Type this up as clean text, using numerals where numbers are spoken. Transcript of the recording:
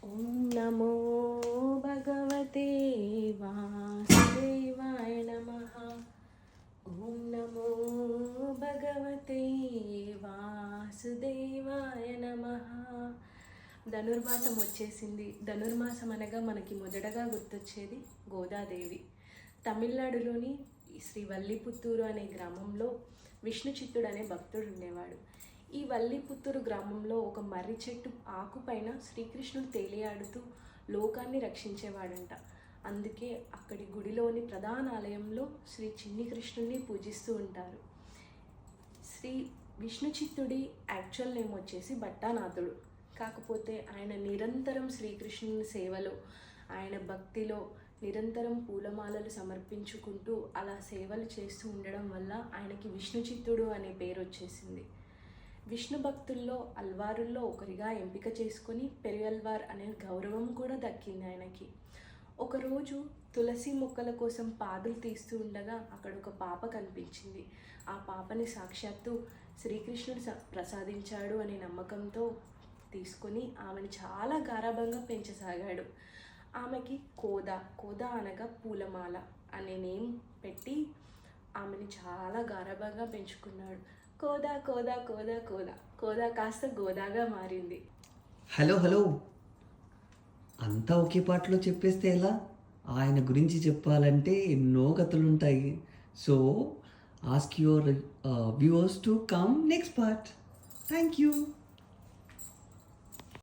ఓం నమో భగవతే వాసుదేవాయ నమః. ఓం నమో భగవతే వాసుదేవాయ నమః. ధనుర్మాసం వచ్చేసింది. ధనుర్మాసం అనగా మనకి మొదటగా గుర్తొచ్చేది గోదాదేవి. తమిళనాడులోని శ్రీవల్లిపుత్తూరు అనే గ్రామంలో విష్ణుచిత్తుడు అనే భక్తుడు ఉండేవాడు. ఈ వల్లిపుత్తూరు గ్రామంలో ఒక మర్రి చెట్టు ఆకుపైన శ్రీకృష్ణుడు తేలియాడుతూ లోకాన్ని రక్షించేవాడంట. అందుకే అక్కడి గుడిలోని ప్రధాన ఆలయంలో శ్రీ చిన్ని కృష్ణుడిని పూజిస్తూ ఉంటారు. శ్రీ విష్ణుచిత్తుడి యాక్చువల్ నేమ్ వచ్చేసి భట్టానాథుడు. కాకపోతే ఆయన నిరంతరం శ్రీకృష్ణుని సేవలో, ఆయన భక్తిలో నిరంతరం పూలమాలలు సమర్పించుకుంటూ అలా సేవలు చేస్తూ ఉండడం వల్ల ఆయనకి విష్ణుచిత్తుడు అనే పేరు వచ్చేసింది. విష్ణు భక్తుల్లో అల్వారుల్లో ఒకరిగా ఎంపిక చేసుకొని పెరియల్వార్ అనే గౌరవం కూడా దక్కింది ఆయనకి. ఒకరోజు తులసి మొక్కల కోసం పాదులు తీస్తూ ఉండగా అక్కడ ఒక పాప కనిపించింది. ఆ పాపని సాక్షాత్తు శ్రీకృష్ణుడు ప్రసాదించాడు అనే నమ్మకంతో తీసుకొని ఆమెను చాలా గారాబంగా పెంచసాగాడు. ఆమెకి కోద అనగా పూలమాల అనే నేమ్ పెట్టి ఆమెని చాలా గారాబంగా పెంచుకున్నాడు. కోదా కోదా కోదా కోదా కోదా కాస్త గోదాగా మారింది. హలో అంతా ఒకే పాటలో చెప్పేస్తే ఎలా? ఆయన గురించి చెప్పాలంటే ఎన్నో కథలుంటాయి. So ask your viewers to come next part. Thank you.